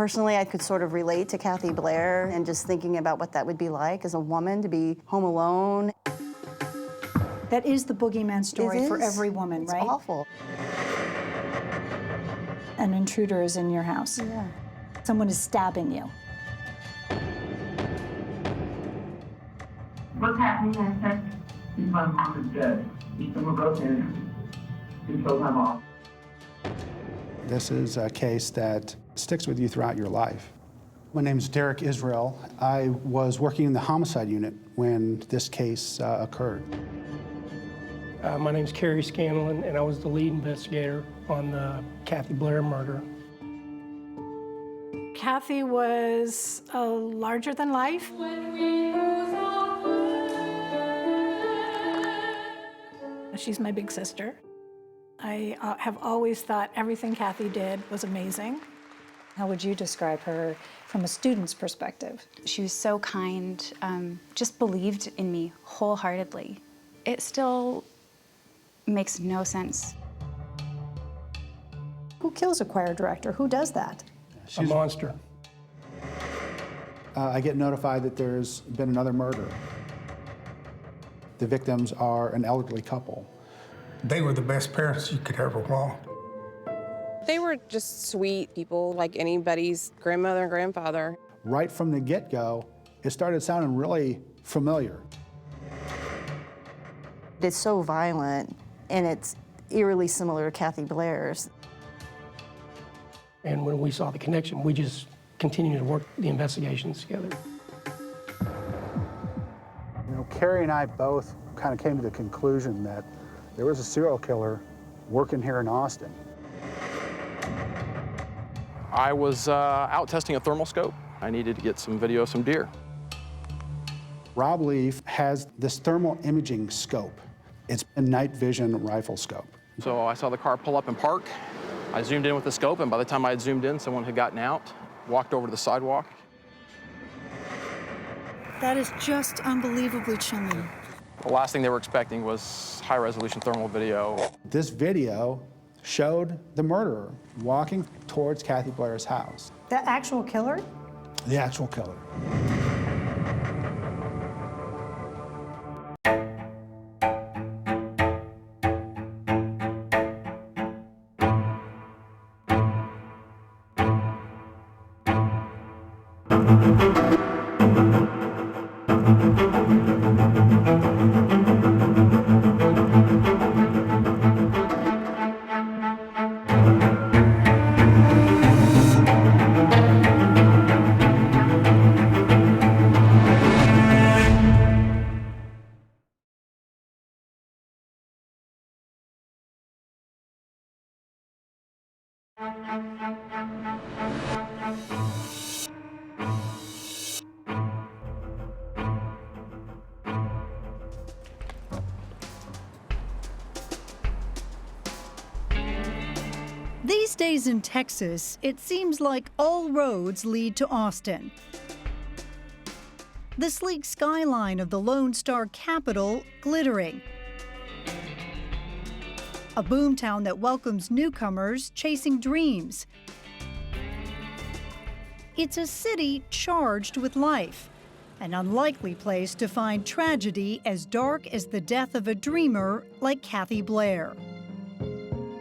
Personally, I could sort of relate to Kathy Blair and just thinking about what that would be like as a woman to be home alone. That is the boogeyman story for every woman, It's right? It's awful. An intruder is in your house. Yeah. Someone is stabbing you. What's happening in Texas? My mom is dead. Someone broke in and killed my mom. This is a case that sticks with you throughout your life. My name is Derek Israel. I was working in the homicide unit when this case occurred. My name's Kerry Scanlon, and I was the lead investigator on the Kathy Blair murder. Kathy was larger than life. She's my big sister. I have always thought everything Kathy did was amazing. How would you describe her from a student's perspective? She was so kind, just believed in me wholeheartedly. It still makes no sense. Who kills a choir director? Who does that? A monster. I get notified that there's been another murder. The victims are an elderly couple. They were the best parents you could ever want. They were just sweet people, like anybody's grandmother and grandfather. Right from the get-go, it started sounding really familiar. It's so violent, and it's eerily similar to Kathy Blair's. And when we saw the connection, we just continued to work the investigations together. You know, Kerry and I both kind of came to the conclusion that there was a serial killer working here in Austin. I was out testing a thermal scope. I needed to get some video of some deer. Rob Leaf has this thermal imaging scope. It's a night vision rifle scope. So I saw the car pull up and park. I zoomed in with the scope, and by the time I had zoomed in, someone had gotten out, walked over to the sidewalk. That is just unbelievably chilling. The last thing they were expecting was high-resolution thermal video. This video showed the murderer walking towards Kathy Blair's house. The actual killer? The actual killer. These days in Texas, it seems like all roads lead to Austin. The sleek skyline of the Lone Star capital glittering. A boomtown that welcomes newcomers chasing dreams. It's a city charged with life, an unlikely place to find tragedy as dark as the death of a dreamer like Kathy Blair.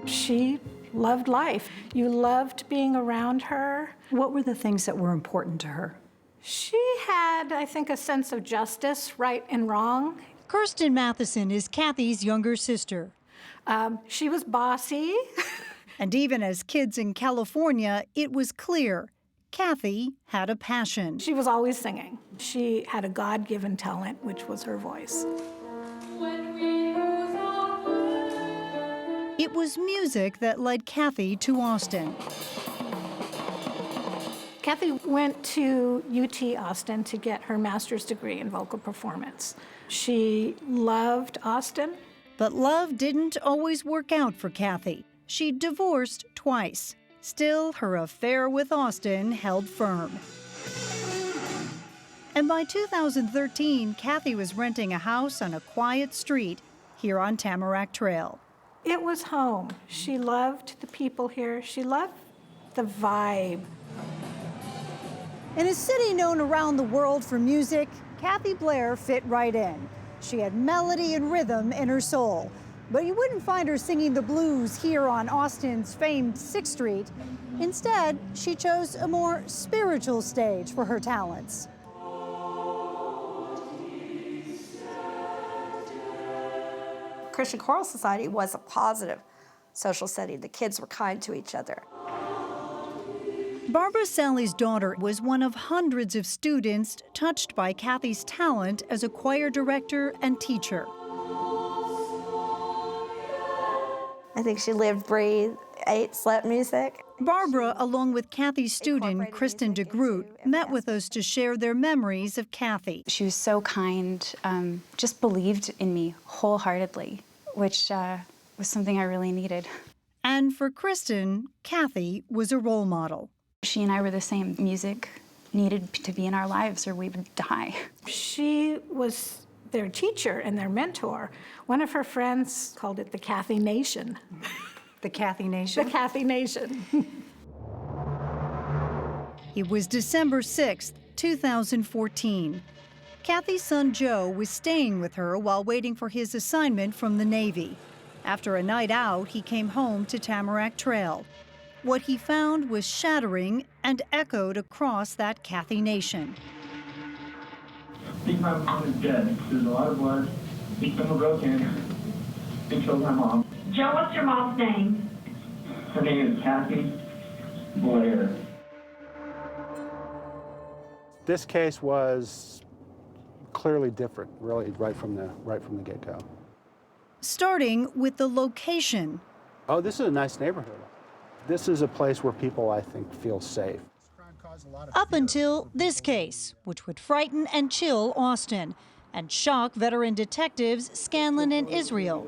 She loved life. You loved being around her. What were the things that were important to her? She had, I think, a sense of justice, right and wrong. Kirsten Matheson is Kathy's younger sister. She was bossy. And even as kids in California, it was clear Kathy had a passion. She was always singing. She had a God-given talent, which was her voice. It was music that led Kathy to Austin. Kathy went to UT Austin to get her master's degree in vocal performance. She loved Austin. But love didn't always work out for Kathy. She divorced twice. Still, her affair with Austin held firm. And by 2013, Kathy was renting a house on a quiet street here on Tamarack Trail. It was home. She loved the people here. She loved the vibe. In a city known around the world for music, Kathy Blair fit right in. She had melody and rhythm in her soul. But you wouldn't find her singing the blues here on Austin's famed 6th Street. Instead, she chose a more spiritual stage for her talents. Christian Choral Society was a positive social setting. The kids were kind to each other. Barbara Sally's daughter was one of hundreds of students touched by Kathy's talent as a choir director and teacher. I think she lived, breathed, ate, slept music. Barbara, along with Kathy's student, Kristen DeGroot, met with us to share their memories of Kathy. She was so kind, just believed in me wholeheartedly, which was something I really needed. And for Kristen, Kathy was a role model. She and I were the same. Music needed to be in our lives or we would die. She was their teacher and their mentor. One of her friends called it the Kathy Nation. The Kathy Nation? The Kathy Nation. It was December 6th, 2014. Kathy's son Joe was staying with her while waiting for his assignment from the Navy. After a night out, he came home to Tamarack Trail. What he found was shattering and echoed across that Kathy Nation. I think my mom is dead. There's a lot of blood. I think someone broke in and killed my mom. Joe, what's your mom's name? Her name is Kathy Blair. This case was clearly different, really, right from the get-go. Starting with the location. Oh, this is a nice neighborhood. This is a place where people, I think, feel safe. Up until this case, which would frighten and chill Austin and shock veteran detectives Scanlon and Israel.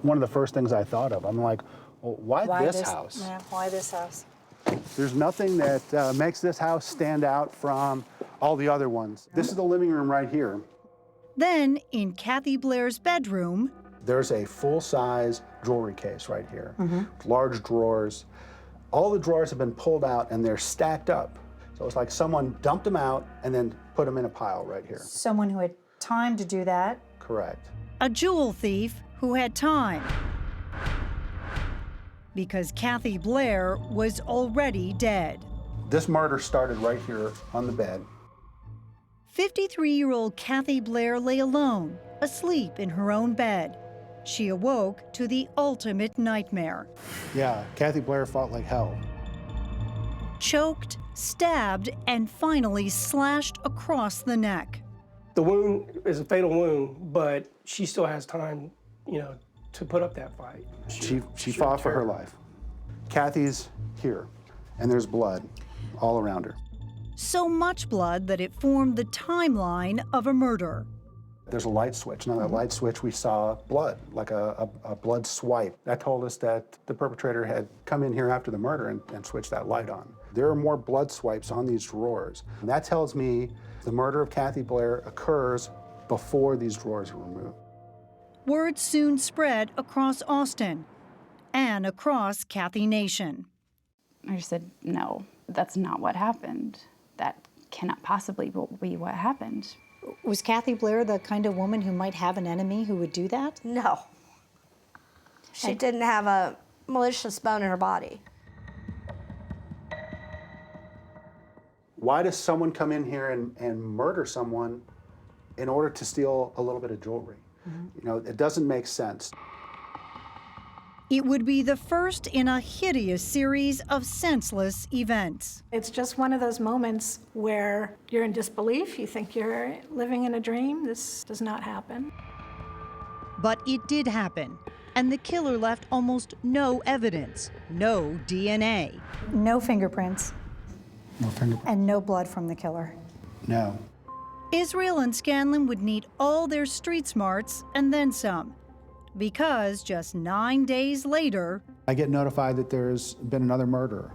One of the first things I thought of, I'm like, well, why this house? Yeah, why this house? There's nothing that makes this house stand out from all the other ones. This is the living room right here. Then, in Kathy Blair's bedroom, there's a full-size jewelry case right here, large drawers. All the drawers have been pulled out and they're stacked up. So it's like someone dumped them out and then put them in a pile right here. Someone who had time to do that. Correct. a jewel thief who had time. Because Kathy Blair was already dead. This murder started right here on the bed. 53-year-old Kathy Blair lay alone, asleep in her own bed. She awoke to the ultimate nightmare. Yeah, Kathy Blair fought like hell. Choked, stabbed, and finally slashed across the neck. The wound is a fatal wound, but she still has time, to put up that fight. She fought for her life. Kathy's here, and there's blood all around her. So much blood that it formed the timeline of a murder. There's a light switch. Now, that light switch, we saw blood, like a blood swipe. That told us that the perpetrator had come in here after the murder and switched that light on. There are more blood swipes on these drawers. And that tells me the murder of Kathy Blair occurs before these drawers are removed. Word soon spread across Austin and across Kathy Nation. I just said, no, that's not what happened. That cannot possibly be what happened. Was Kathy Blair the kind of woman who might have an enemy who would do that? No. She didn't have a malicious bone in her body. Why does someone come in here and murder someone in order to steal a little bit of jewelry? It doesn't make sense. It would be the first in a hideous series of senseless events. It's just one of those moments where you're in disbelief. You think you're living in a dream. This does not happen. But it did happen, and the killer left almost no evidence, no DNA. No fingerprints. No fingerprints. And no blood from the killer. No. Israel and Scanlon would need all their street smarts and then some. Because just 9 days later, I get notified that there's been another murderer.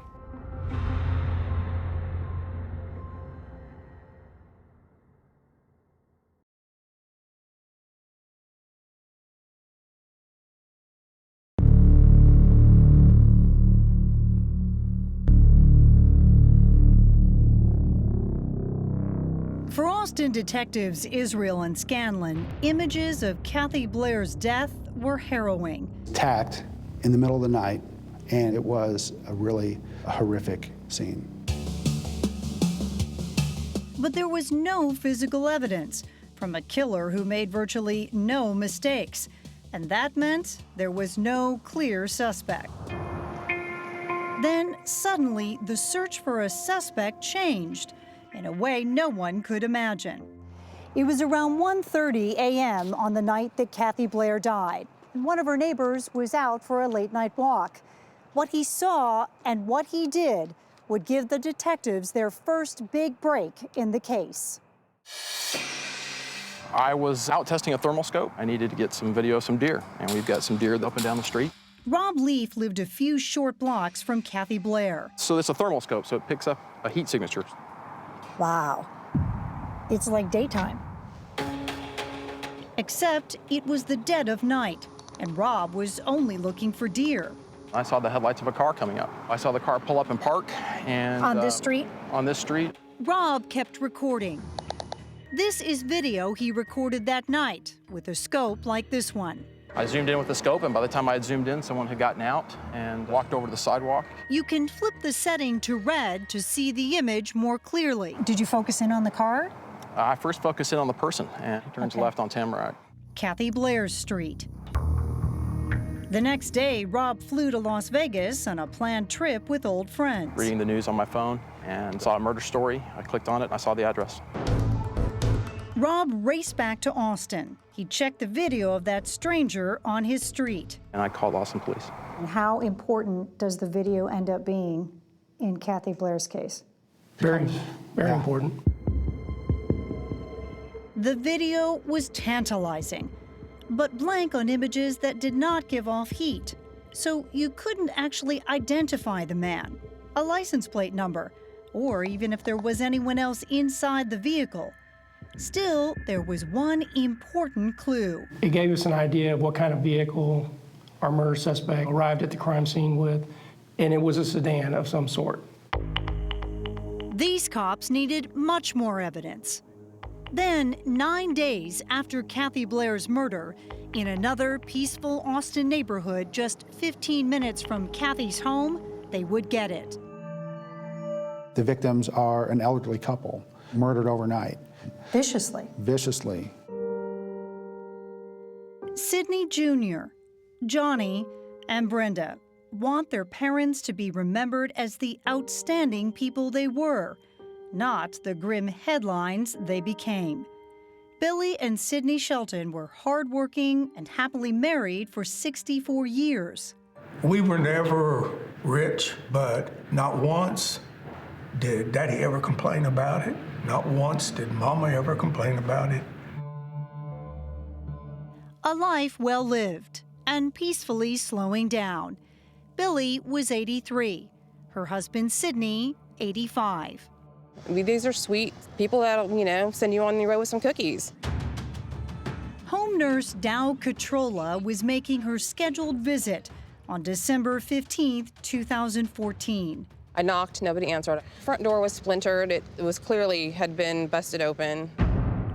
For Austin detectives Israel and Scanlon, images of Kathy Blair's death were harrowing. Attacked in the middle of the night, and it was a really horrific scene. But there was no physical evidence from a killer who made virtually no mistakes. And that meant there was no clear suspect. Then suddenly, the search for a suspect changed in a way no one could imagine. It was around 1:30 a.m. on the night that Kathy Blair died. And one of her neighbors was out for a late-night walk. What he saw and what he did would give the detectives their first big break in the case. I was out testing a thermal scope. I needed to get some video of some deer, and we've got some deer up and down the street. Rob Leaf lived a few short blocks from Kathy Blair. So it's a thermal scope, so it picks up a heat signature. Wow. It's like daytime. Except it was the dead of night, and Rob was only looking for deer. I saw the headlights of a car coming up. I saw the car pull up and park, and On this street? On this street. Rob kept recording. This is video he recorded that night with a scope like this one. I zoomed in with the scope, and by the time I had zoomed in, someone had gotten out and walked over to the sidewalk. You can flip the setting to red to see the image more clearly. Did you focus in on the car? I first focused in on the person, and he turns left on Tamarack. Kathy Blair's street. The next day, Rob flew to Las Vegas on a planned trip with old friends. Reading the news on my phone and saw a murder story. I clicked on it and I saw the address. Rob raced back to Austin. He checked the video of that stranger on his street. And I called Austin police. And how important does the video end up being in Kathy Blair's case? Very, very important. The video was tantalizing, but blank on images that did not give off heat. So you couldn't actually identify the man, a license plate number, or even if there was anyone else inside the vehicle. Still, there was one important clue. It gave us an idea of what kind of vehicle our murder suspect arrived at the crime scene with, and it was a sedan of some sort. These cops needed much more evidence. Then, 9 days after Kathy Blair's murder, in another peaceful Austin neighborhood just 15 minutes from Kathy's home, they would get it. The victims are an elderly couple, murdered overnight. Viciously. Viciously. Sidney Jr., Johnny, and Brenda want their parents to be remembered as the outstanding people they were, not the grim headlines they became. Billy and Sidney Shelton were hardworking and happily married for 64 years. We were never rich, but not once did Daddy ever complain about it. Not once did Mama ever complain about it. A life well lived and peacefully slowing down. Billy was 83, her husband Sidney, 85. These are sweet people that'll, send you on your way with some cookies. Home nurse Dow Catrola was making her scheduled visit on December 15, 2014. I knocked, nobody answered. Front door was splintered. It was clearly had been busted open.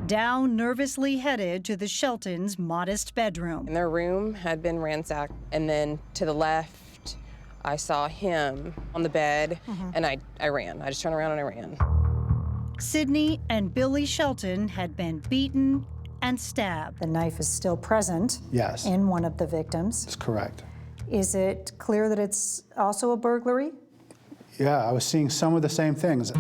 Dow nervously headed to the Sheltons' modest bedroom. And their room had been ransacked. And then to the left, I saw him on the bed, and I ran. I just turned around and I ran. Sidney and Billy Shelton had been beaten and stabbed. The knife is still present. Yes. In one of the victims. That's correct. Is it clear that it's also a burglary? Yeah, I was seeing some of the same things.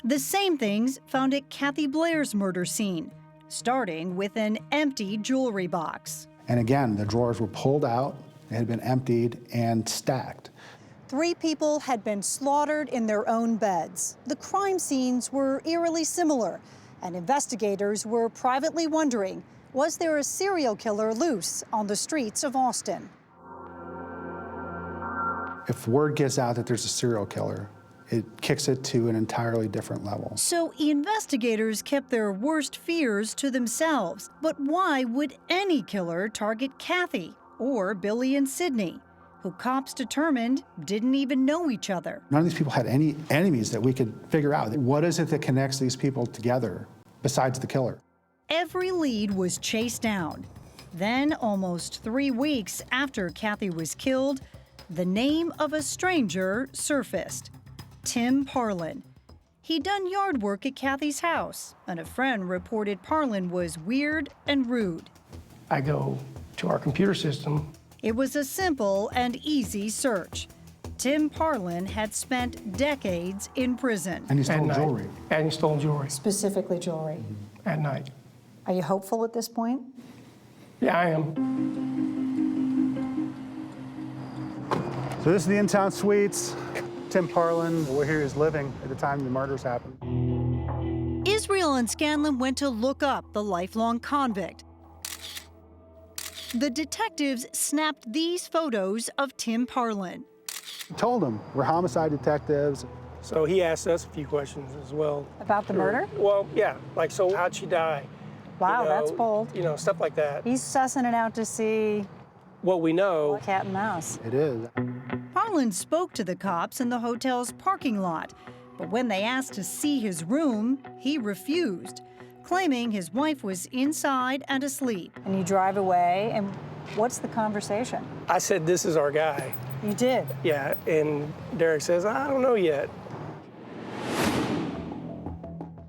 The same things found at Kathy Blair's murder scene, starting with an empty jewelry box. And again, the drawers were pulled out, they had been emptied and stacked. 3 people had been slaughtered in their own beds. The crime scenes were eerily similar, and investigators were privately wondering, was there a serial killer loose on the streets of Austin? If word gets out that there's a serial killer, it kicks it to an entirely different level. So investigators kept their worst fears to themselves. But why would any killer target Kathy or Billy and Sidney? who cops determined didn't even know each other. None of these people had any enemies that we could figure out. What is it that connects these people together besides the killer? Every lead was chased down. Then, almost 3 weeks after Kathy was killed, the name of a stranger surfaced, Tim Parlin. He'd done yard work at Kathy's house, and a friend reported Parlin was weird and rude. I go to our computer system. It was a simple and easy search. Tim Parlin had spent decades in prison. And he At stole night. jewelry. And he stole jewelry Specifically jewelry. at night. Are you hopeful at this point? Yeah, I am. So this is the in-town suites. Tim Parlin, where he was living at the time the murders happened. Israel and Scanlon went to look up the lifelong convict. The detectives snapped these photos of Tim Parlin. I told him, we're homicide detectives. So he asked us a few questions as well. About the murder? Well, yeah, like, so how'd she die? Wow, You know, that's bold. You know, stuff like that. He's sussing it out to see What we know, cat and mouse. It is. Parlin spoke to the cops in the hotel's parking lot, but when they asked to see his room, he refused, claiming his wife was inside and asleep. And you drive away, and what's the conversation? I said, this is our guy. You did. Yeah, and Derek says, I don't know yet.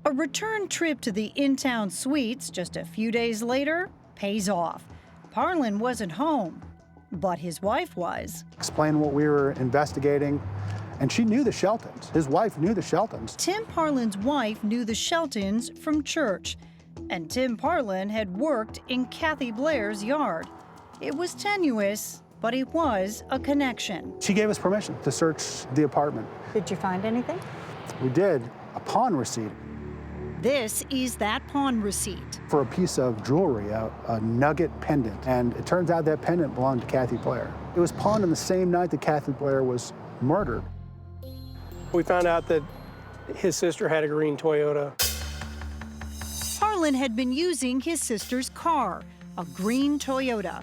A return trip to the in-town suites just a few days later pays off. Parlin wasn't home, but his wife was. Explain what we were investigating, and she knew the Sheltons. His wife knew the Sheltons. Tim Parlin's wife knew the Sheltons from church, and Tim Parlin had worked in Kathy Blair's yard. It was tenuous, but it was a connection. She gave us permission to search the apartment. Did you find anything? We did a pawn receipt This is that pawn receipt. for a piece of jewelry, a nugget pendant, and it turns out that pendant belonged to Kathy Blair. It was pawned on the same night that Kathy Blair was murdered. We found out that his sister had a green Toyota. Parlin had been using his sister's car, a green Toyota.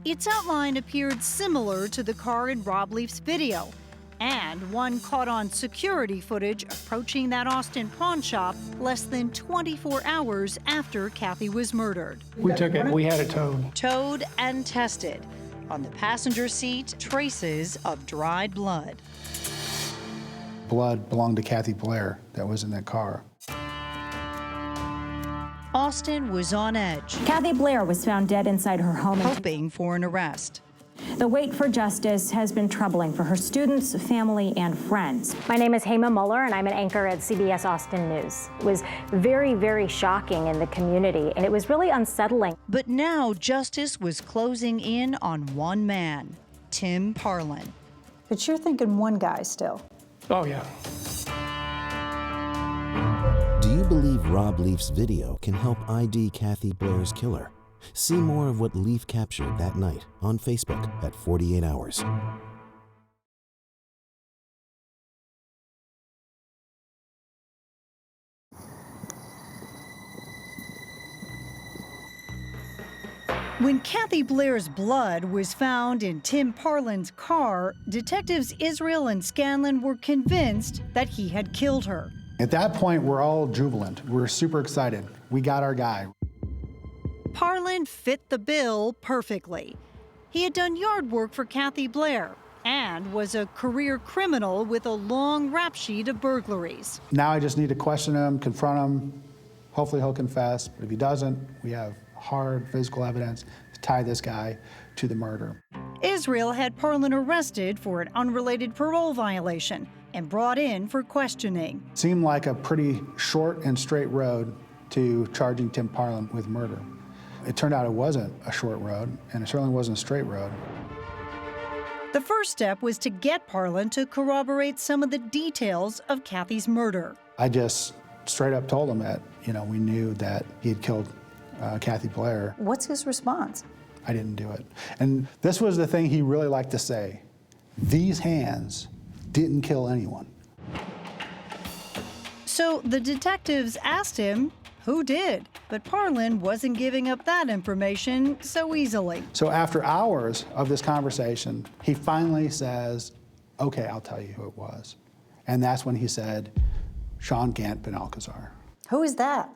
Its outline appeared similar to the car in Rob Leaf's video, and one caught on security footage approaching that Austin pawn shop less than 24 hours after Kathy was murdered. We took it, we had it towed. Towed and tested. On the passenger seat, traces of dried blood. Blood belonged to Kathy Blair that was in that car. Austin was on edge, Kathy Blair was found dead inside her home. hoping for an arrest. The wait for justice has been troubling for her students, family, and friends. My name is Hema Muller, and I'm an anchor at CBS Austin News. It was very, very shocking in the community, and it was really unsettling. But now justice was closing in on one man, Tim Parlin. But you're thinking one guy still. Oh, yeah. Do you believe Rob Leaf's video can help ID Kathy Blair's killer? See more of what Leaf captured that night on Facebook at 48 Hours. When Kathy Blair's blood was found in Tim Parlin's car, detectives Israel and Scanlon were convinced that he had killed her. At that point, we're all jubilant. We're super excited. We got our guy. Parlin fit the bill perfectly. He had done yard work for Kathy Blair and was a career criminal with a long rap sheet of burglaries. Now I just need to question him, confront him. Hopefully he'll confess, but if he doesn't, we have hard physical evidence to tie this guy to the murder. Israel had Parlin arrested for an unrelated parole violation and brought in for questioning. Seemed like a pretty short and straight road to charging Tim Parlin with murder. It turned out it wasn't a short road, and it certainly wasn't a straight road. The first step was to get Parlin to corroborate some of the details of Kathy's murder. I just straight up told him that, we knew that he had killed Kathy Blair. What's his response? I didn't do it. And this was the thing he really liked to say. These hands didn't kill anyone. So the detectives asked him, who did, but Parlin wasn't giving up that information so easily. So after hours of this conversation, he finally says, okay, I'll tell you who it was. And that's when he said, Sean Gant Benalcazar. Who is that?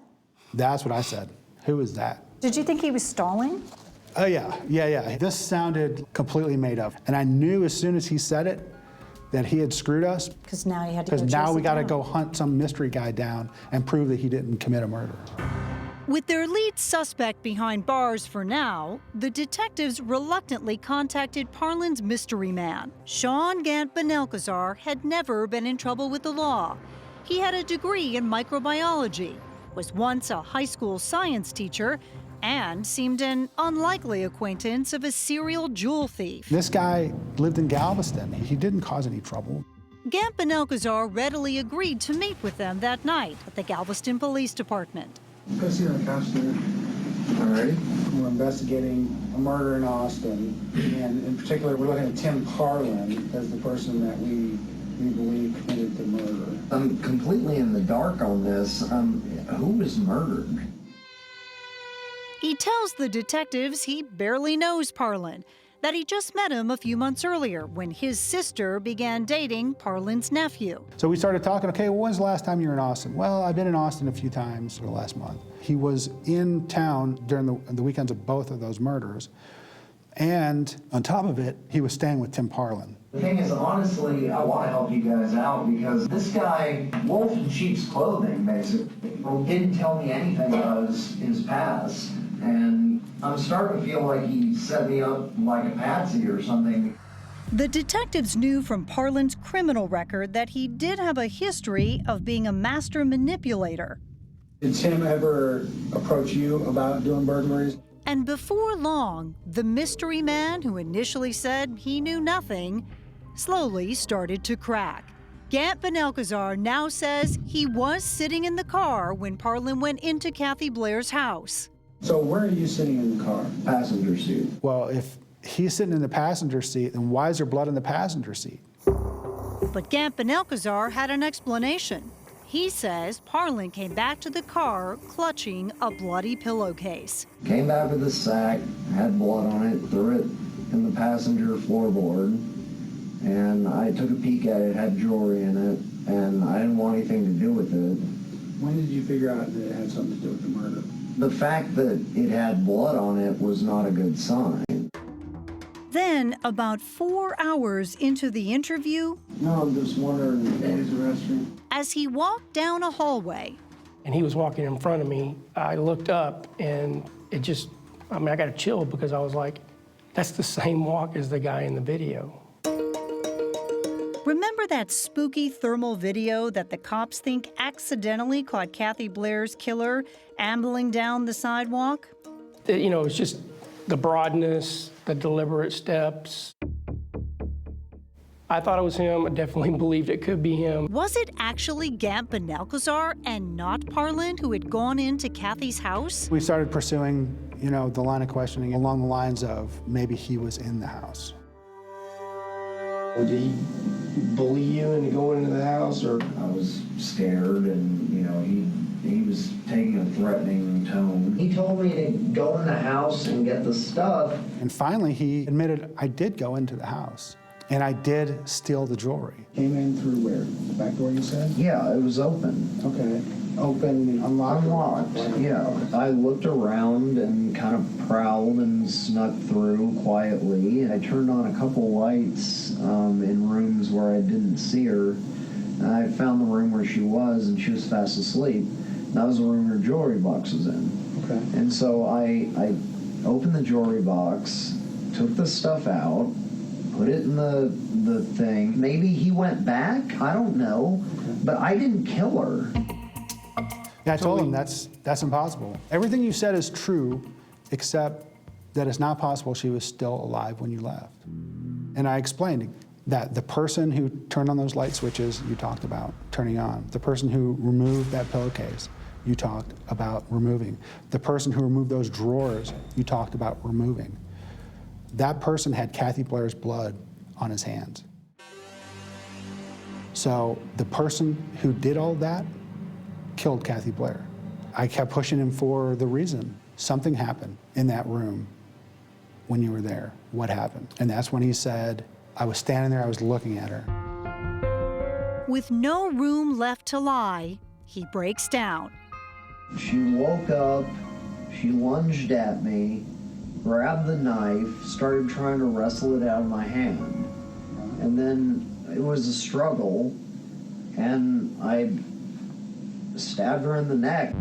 That's what I said. Who is that? Did you think he was stalling? Oh, yeah. This sounded completely made up. And I knew as soon as he said it that he had screwed us. Because now you had to go Because now chase we it got to down. go hunt some mystery guy down and prove that he didn't commit a murder. With their lead suspect behind bars for now, the detectives reluctantly contacted Parlin's mystery man. Sean Gant Benalcazar had never been in trouble with the law. He had a degree in microbiology, was once a high school science teacher, and seemed an unlikely acquaintance of a serial jewel thief. This guy lived in Galveston. He didn't cause any trouble. Gant Benalcazar readily agreed to meet with them that night at the Galveston Police Department. Go see the counselor. All right. We're investigating a murder in Austin, and in particular, we're looking at Tim Parlin as the person that we believe committed the murder. I'm completely in the dark on this. Who was murdered? He tells the detectives he barely knows Parlin, that he just met him a few months earlier when his sister began dating Parlin's nephew. So we started talking, okay, well, when's the last time you were in Austin? Well, I've been in Austin a few times for the last month. He was in town during the weekends of both of those murders. And on top of it, he was staying with Tim Parlin. The thing is, honestly, I want to help you guys out because this guy, wolf in sheep's clothing, basically, didn't tell me anything about his past. And I'm starting to feel like he set me up like a patsy or something. The detectives knew from Parlin's criminal record that he did have a history of being a master manipulator. Did Tim ever approach you about doing burglaries? And before long, the mystery man who initially said he knew nothing slowly started to crack. Gant Benalcazar now says he was sitting in the car when Parlin went into Kathy Blair's house. So where are you sitting in the car? Passenger seat. Well, if he's sitting in the passenger seat, then why is there blood in the passenger seat? But Gant Benalcazar had an explanation. He says Parlin came back to the car clutching a bloody pillowcase. Came back with a sack, had blood on it, threw it in the passenger floorboard, and I took a peek at it, had jewelry in it, and I didn't want anything to do with it. When did you figure out that it had something to do with the murder? The fact that it had blood on it was not a good sign. Then, about 4 hours into the interview, No, I'm just wondering, is the restroom? as he walked down a hallway, And he was walking in front of me. I looked up and it just, I got a chill because I was like, that's the same walk as the guy in the video. remember that spooky thermal video that the cops think accidentally caught Kathy Blair's killer ambling down the sidewalk? It's just the broadness, the deliberate steps. I thought it was him. I definitely believed it could be him. Was it actually Gant Benalcazar and not Parlin who had gone into Kathy's house? We started pursuing, the line of questioning along the lines of maybe he was in the house. Did he bully you into going into the house, or? I was scared, and he was taking a threatening tone. He told me to go in the house and get the stuff. And finally, he admitted, I did go into the house, and I did steal the jewelry. Came in through where? The back door, you said? Yeah, it was open. Okay. Open, unlocked? Unlocked, yeah. I looked around and kind of prowled and snuck through quietly. I turned on a couple lights in rooms where I didn't see her. I found the room where she was, and she was fast asleep. That was the room her jewelry box was in. Okay. And so I opened the jewelry box, took the stuff out, put it in the thing. Maybe he went back, I don't know, but I didn't kill her. Yeah, I told him that's impossible. Everything you said is true, except that it's not possible she was still alive when you left. And I explained that the person who turned on those light switches you talked about turning on, the person who removed that pillowcase you talked about removing, the person who removed those drawers you talked about removing, that person had Kathy Blair's blood on his hands. So the person who did all that killed Kathy Blair. I kept pushing him for the reason. Something happened in that room when you were there. What happened? And that's when he said, I was standing there, I was looking at her. With no room left to lie, he breaks down. She woke up, she lunged at me, grabbed the knife, started trying to wrestle it out of my hand. And then it was a struggle, and I stabbed her in the neck.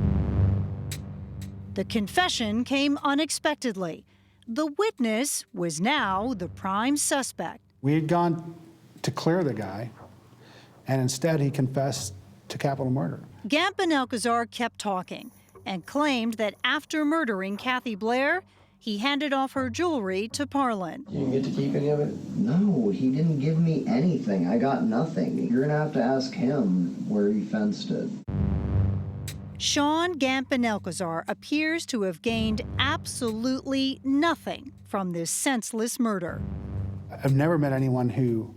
The confession came unexpectedly. The witness was now the prime suspect. We had gone to clear the guy, and instead he confessed to capital murder. Gamp and Alcazar kept talking and claimed that after murdering Kathy Blair, he handed off her jewelry to Parlin. You didn't get to keep any of it? No, he didn't give me anything. I got nothing. You're gonna have to ask him where he fenced it. Sean Gamp and Alcazar appears to have gained absolutely nothing from this senseless murder. I've never met anyone who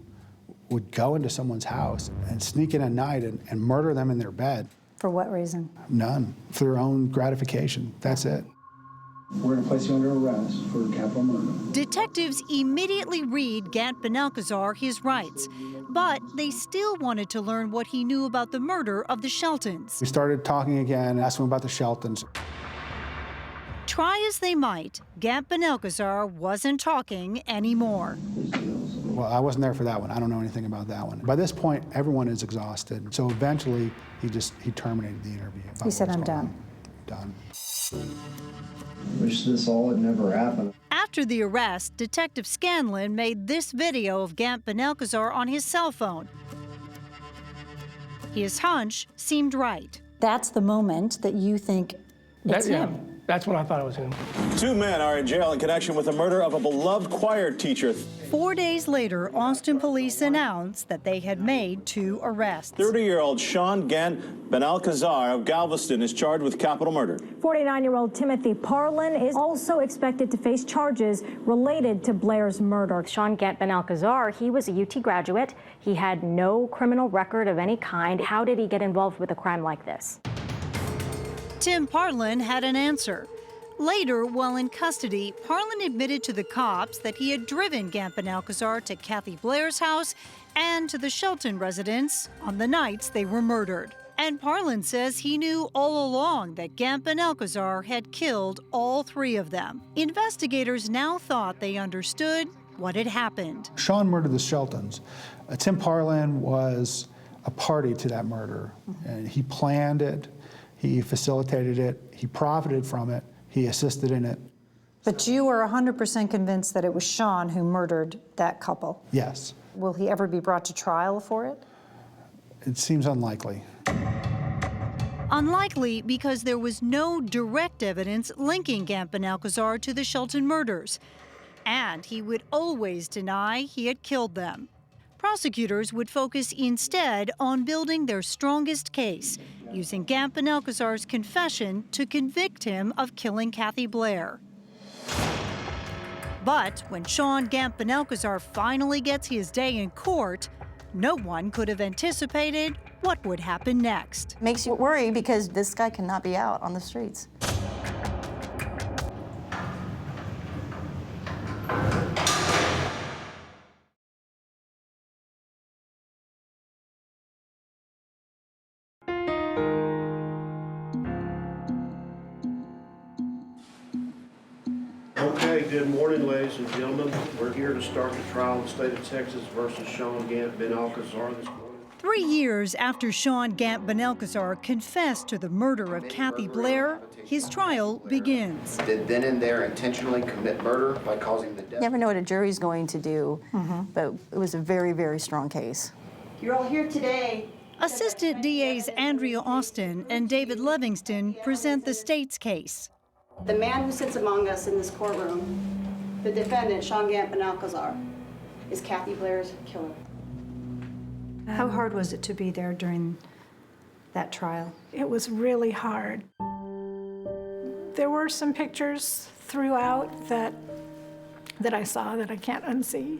would go into someone's house and sneak in at night and murder them in their bed. For what reason? None. For their own gratification. That's it. We're gonna place you under arrest for capital murder. Detectives immediately read Gamp and Alcazar his rights, but they still wanted to learn what he knew about the murder of the Sheltons. We started talking again, asked him about the Sheltons. Try as they might, Gamp and Alcazar wasn't talking anymore. Well, I wasn't there for that one. I don't know anything about that one. By this point, everyone is exhausted. So eventually, he terminated the interview. He said, I'm done. Done. Wish this all had never happened. After the arrest, Detective Scanlon made this video of Gamp and Alcazar on his cell phone. His hunch seemed right. That's the moment that you think it's him. That's when I thought it was him. 2 men are in jail in connection with the murder of a beloved choir teacher. 4 days later, Austin police announced that they had made 2 arrests. 30-year-old Sean Gant Benalcazar of Galveston is charged with capital murder. 49-year-old Timothy Parlin is also expected to face charges related to Blair's murder. Sean Gant Benalcazar, he was a UT graduate. He had no criminal record of any kind. How did he get involved with a crime like this? Tim Parlin had an answer. Later, while in custody, Parlin admitted to the cops that he had driven Gamp and Alcazar to Kathy Blair's house and to the Shelton residence on the nights they were murdered. And Parlin says he knew all along that Gamp and Alcazar had killed all 3 of them. Investigators now thought they understood what had happened. Sean murdered the Sheltons. Tim Parlin was a party to that murder. And he planned it. He facilitated it, he profited from it, he assisted in it. But you are 100% convinced that it was Sean who murdered that couple? Yes. Will he ever be brought to trial for it? It seems unlikely. Unlikely because there was no direct evidence linking Gamp and Alcazar to the Shelton murders. And he would always deny he had killed them. Prosecutors would focus instead on building their strongest case, using Gamp and Alcazar's confession to convict him of killing Kathy Blair. But when Sean Gamp and Alcazar finally gets his day in court, no one could have anticipated what would happen next. Makes you worry because this guy cannot be out on the streets. Okay, good morning, ladies and gentlemen. We're here to start the trial in the state of Texas versus Sean Gant Benalcazar this morning. 3 years after Sean Gamp Benalcazar confessed to the murder of Kathy Blair, his trial begins. Did then and there intentionally commit murder by causing the death? You never know what a jury's going to do, but it was a very, very strong case. You're all here today. Assistant DAs Andrea Austin and David Livingston present the state's case. The man who sits among us in this courtroom, the defendant, Sean Gant Benalcazar, is Kathy Blair's killer. How hard was it to be there during that trial? It was really hard. There were some pictures throughout that I saw that I can't unsee.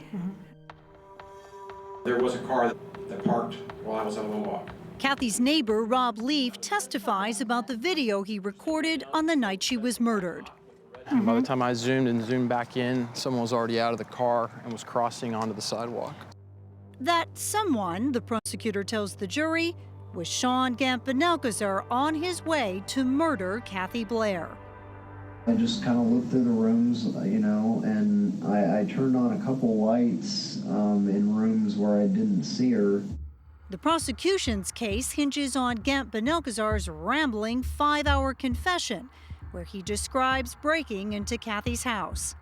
There was a car that parked while I was on my walk. Kathy's neighbor, Rob Leaf, testifies about the video he recorded on the night she was murdered. And by the time I zoomed and zoomed back in, someone was already out of the car and was crossing onto the sidewalk. That someone, the prosecutor tells the jury, was Sean Gant-Benalcazar on his way to murder Kathy Blair. I just kind of looked through the rooms, you know, and I turned on a couple lights in rooms where I didn't see her. The prosecution's case hinges on Gant-Benalcazar's rambling 5-hour confession, where he describes breaking into Kathy's house.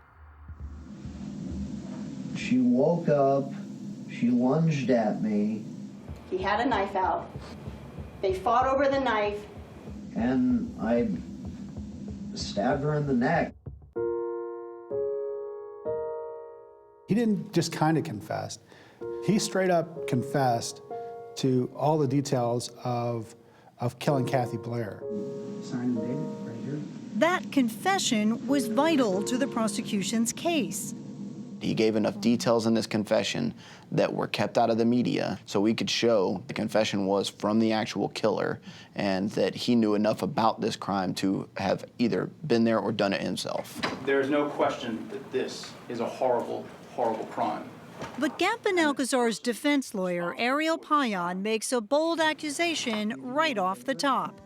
She woke up, she lunged at me. He had a knife out. They fought over the knife. And I stabbed her in the neck. He didn't just kind of confess. He straight up confessed to all the details of killing Kathy Blair. Signed and dated right here. That confession was vital to the prosecution's case. He gave enough details in this confession that were kept out of the media so we could show the confession was from the actual killer and that he knew enough about this crime to have either been there or done it himself. There is no question that this is a horrible, horrible crime. But Gant-Benalcazar's defense lawyer, Ariel Payan, makes a bold accusation right off the top.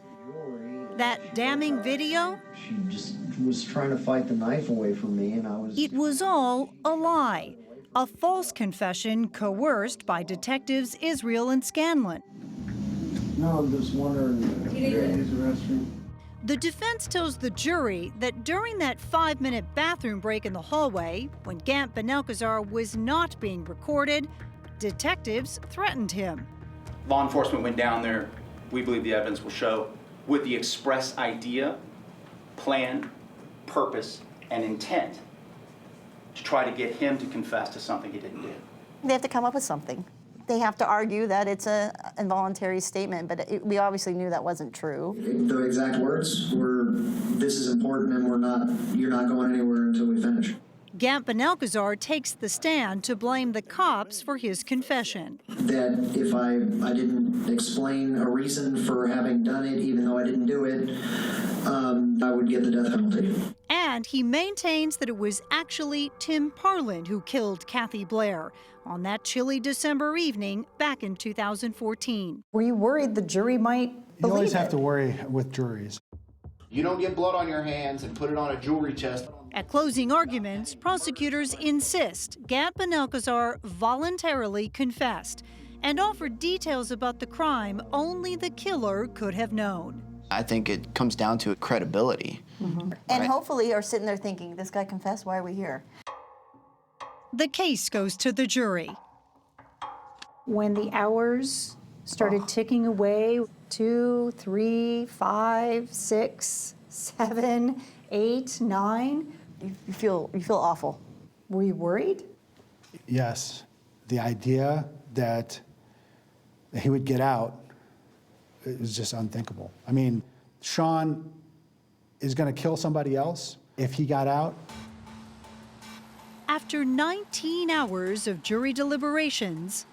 That damning video? She just was trying to fight the knife away from me, and I was... It was all a lie. A false confession coerced by detectives Israel and Scanlon. No, I'm just wondering if you're going to use the restroom. The defense tells the jury that during that 5-minute bathroom break in the hallway, when Gant-Benalcazar was not being recorded, detectives threatened him. Law enforcement went down there, we believe the evidence will show, with the express idea, plan, purpose, and intent to try to get him to confess to something he didn't do. They have to come up with something. They have to argue that it's an involuntary statement, but we obviously knew that wasn't true. The exact words were, "This is important and you're not going anywhere until we finish." Gant-Benalcazar takes the stand to blame the cops for his confession. That if I didn't explain a reason for having done it, even though I didn't do it, I would get the death penalty. And he maintains that it was actually Tim Parlin who killed Kathy Blair on that chilly December evening back in 2014. Were you worried the jury might You always have to worry with juries. You don't get blood on your hands and put it on a jewelry chest. At closing arguments, prosecutors insist Gant-Benalcazar voluntarily confessed and offered details about the crime only the killer could have known. I think it comes down to credibility. Mm-hmm. And hopefully are sitting there thinking, this guy confessed, why are we here? The case goes to the jury. When the hours started ticking away, 2, 3, 5, 6, 7, 8, 9. You feel awful. Were you worried? Yes. The idea that he would get out is just unthinkable. I mean, Sean is going to kill somebody else if he got out. After 19 hours of jury deliberations,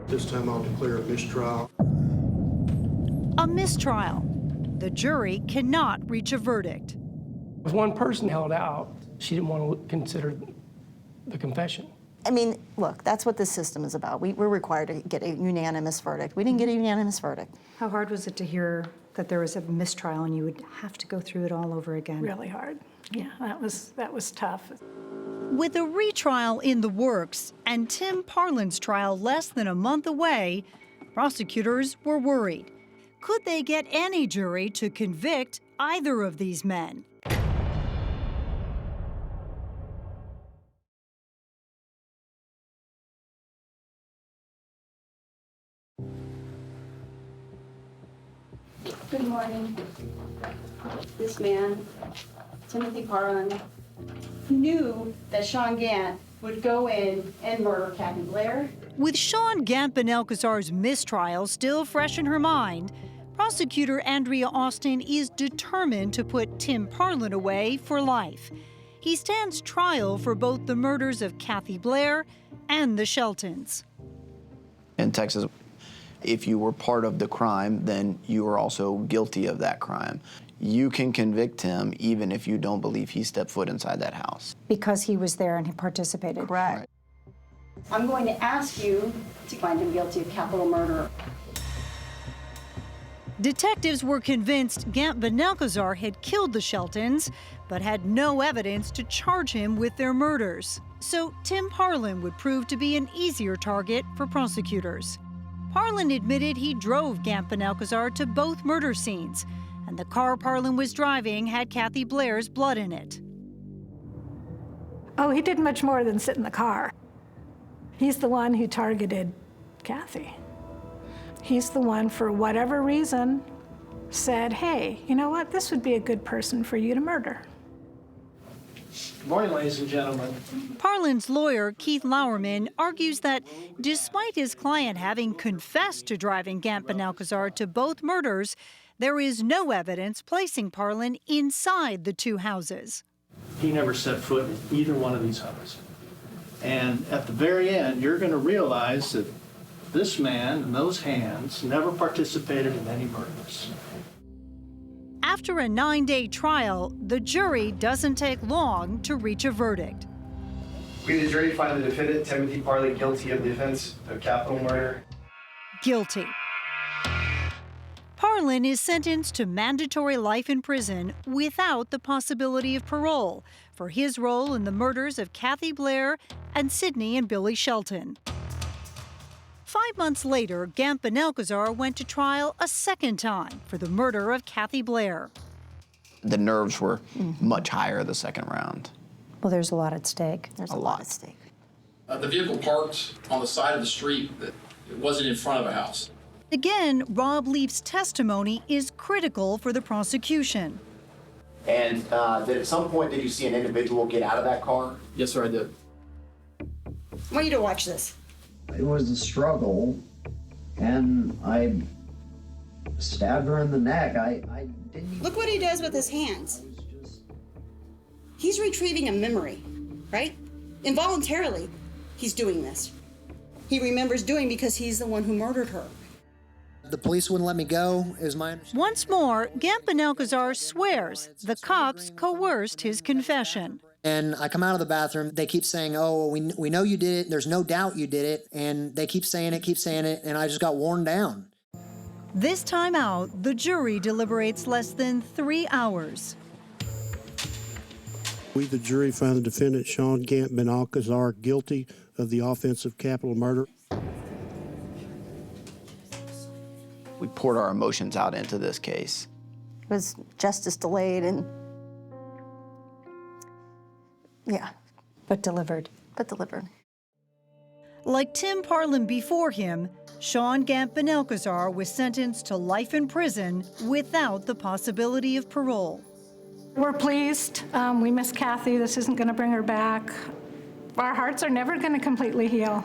This time I'll declare a mistrial. a mistrial. The jury cannot reach a verdict. If one person held out, she didn't want to consider the confession. I mean, look, that's what this system is about. We're required to get a unanimous verdict. We didn't get a unanimous verdict. How hard was it to hear that there was a mistrial and you would have to go through it all over again? Really hard. Yeah, that was tough. With a retrial in the works and Tim Parlin's trial less than a month away, prosecutors were worried. Could they get any jury to convict either of these men? Good morning. This man, Timothy Parlin, knew that Sean Gant would go in and murder Kathy Blair. With Sean Gant-Benalcazar's mistrial still fresh in her mind, prosecutor Andrea Austin is determined to put Tim Parlin away for life. He stands trial for both the murders of Kathy Blair and the Sheltons. In Texas, if you were part of the crime, then you are also guilty of that crime. You can convict him even if you don't believe he stepped foot inside that house. Because he was there and he participated. Correct. Right. I'm going to ask you to find him guilty of capital murder. Detectives were convinced Gant Benalcazar had killed the Sheltons, but had no evidence to charge him with their murders. So Tim Parlin would prove to be an easier target for prosecutors. Parlin admitted he drove Gant Benalcazar to both murder scenes, and the car Parlin was driving had Kathy Blair's blood in it. Oh, he did much more than sit in the car. He's the one who targeted Kathy. He's the one, for whatever reason, said, hey, you know what, this would be a good person for you to murder. Good morning, ladies and gentlemen. Parlin's lawyer, Keith Lauerman, argues that despite his client having confessed to driving Gant Benalcazar to both murders, there is no evidence placing Parlin inside the two houses. He never set foot in either one of these houses. And at the very end, you're going to realize that this man and those hands never participated in any murders. After a 9-day trial, the jury doesn't take long to reach a verdict. We, the jury, find the defendant, Timothy Parlin, guilty of the offense of capital murder. Guilty. Parlin is sentenced to mandatory life in prison without the possibility of parole for his role in the murders of Kathy Blair and Sidney and Billy Shelton. 5 months later, Gant Benalcazar went to trial a second time for the murder of Kathy Blair. The nerves were much higher the second round. Well, there's a lot at stake. There's a lot at stake. The vehicle parked on the side of the street. It wasn't in front of a house. Again, Rob Leaf's testimony is critical for the prosecution. And that at some point, did you see an individual get out of that car? Yes, sir, I did. I want you to watch this. It was a struggle, and I stabbed her in the neck. I didn't. Look what he does with his hands. He's retrieving a memory, right? Involuntarily, he's doing this. He remembers doing because he's the one who murdered her. The police wouldn't let me go, is my understanding. Once more, Gant Benalcazar swears the cops coerced his confession. And I come out of the bathroom, they keep saying, oh, we know you did it, there's no doubt you did it, and they keep saying it, and I just got worn down. This time out, the jury deliberates less than 3 hours. We, the jury, find the defendant, Sean Gant Benalcazar, guilty of the offense of capital murder. We poured our emotions out into this case. It was justice delayed and, yeah. But delivered. But delivered. Like Tim Parlin before him, Sean Gant Benalcazar was sentenced to life in prison without the possibility of parole. We're pleased. We miss Kathy. This isn't going to bring her back. Our hearts are never going to completely heal.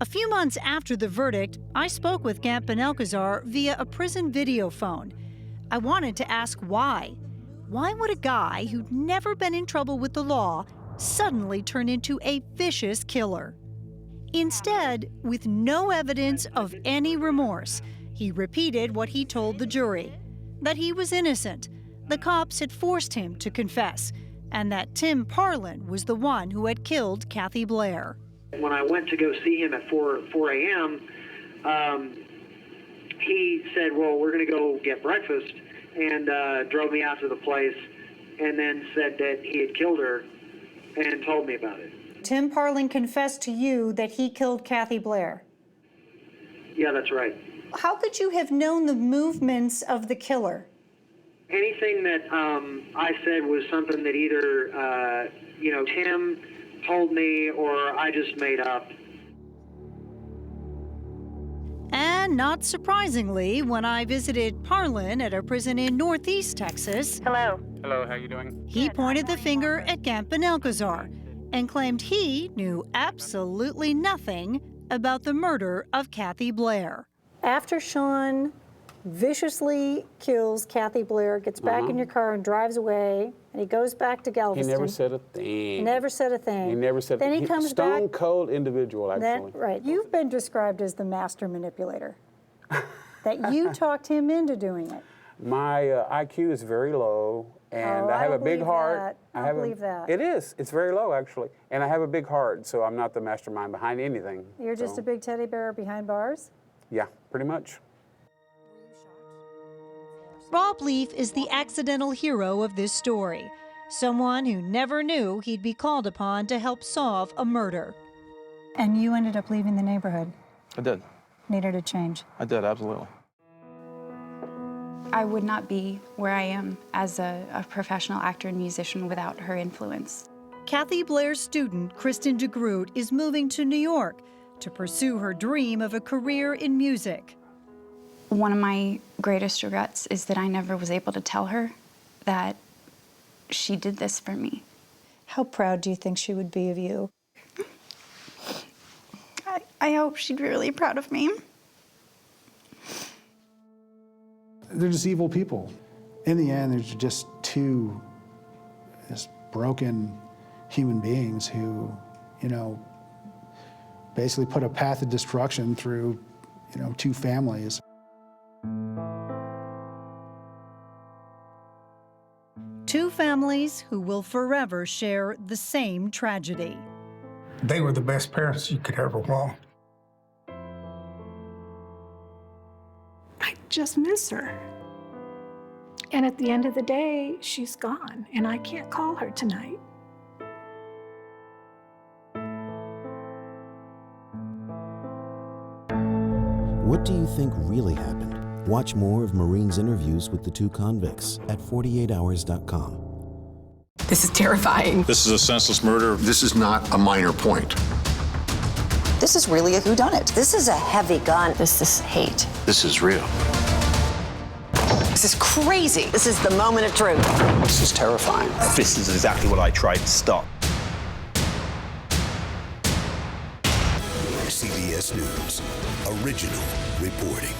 A few months after the verdict, I spoke with Gant Benalcazar via a prison video phone. I wanted to ask why. Why would a guy who'd never been in trouble with the law suddenly turn into a vicious killer? Instead, with no evidence of any remorse, he repeated what he told the jury, that he was innocent, the cops had forced him to confess, and that Tim Parlin was the one who had killed Kathy Blair. When I went to go see him at 4 a.m., he said, well, we're going to go get breakfast, and drove me out to the place, and then said that he had killed her and told me about it. Tim Parlin confessed to you that he killed Kathy Blair. Yeah, that's right. How could you have known the movements of the killer? Anything that I said was something that either, Tim told me or I just made up. And not surprisingly, when I visited Parlin at a prison in Northeast Texas, Hello, how you doing? He pointed the finger at Gant Benalcazar and claimed he knew absolutely nothing about the murder of Kathy Blair. After Sean viciously kills Kathy Blair, gets back in your car and drives away, and he goes back to Galveston. He never said a thing. Never said a thing. He never said. Then he comes back. Stone cold individual, actually. Right. You've been described as the master manipulator. That you talked him into doing it. My IQ is very low, and I have a big heart. I don't believe that. It is. It's very low, actually. And I have a big heart, so I'm not the mastermind behind anything. You're just a big teddy bear behind bars? Yeah, pretty much. Rob Leaf is the accidental hero of this story, someone who never knew he'd be called upon to help solve a murder. And you ended up leaving the neighborhood. I did. Needed a change. I did, absolutely. I would not be where I am as a professional actor and musician without her influence. Kathy Blair's student, Kristen DeGroot, is moving to New York to pursue her dream of a career in music. One of my greatest regrets is that I never was able to tell her that she did this for me. How proud do you think she would be of you? I hope she'd be really proud of me. They're just evil people. In the end, there's just two broken human beings who, basically put a path of destruction through, two families. Two families who will forever share the same tragedy. They were the best parents you could ever want. I just miss her. And at the end of the day, she's gone, and I can't call her tonight. What do you think really happened? Watch more of Maureen's interviews with the two convicts at 48hours.com. This is terrifying. This is a senseless murder. This is not a minor point. This is really a whodunit. This is a heavy gun. This is hate. This is real. This is crazy. This is the moment of truth. This is terrifying. This is exactly what I tried to stop. CBS News. Original reporting.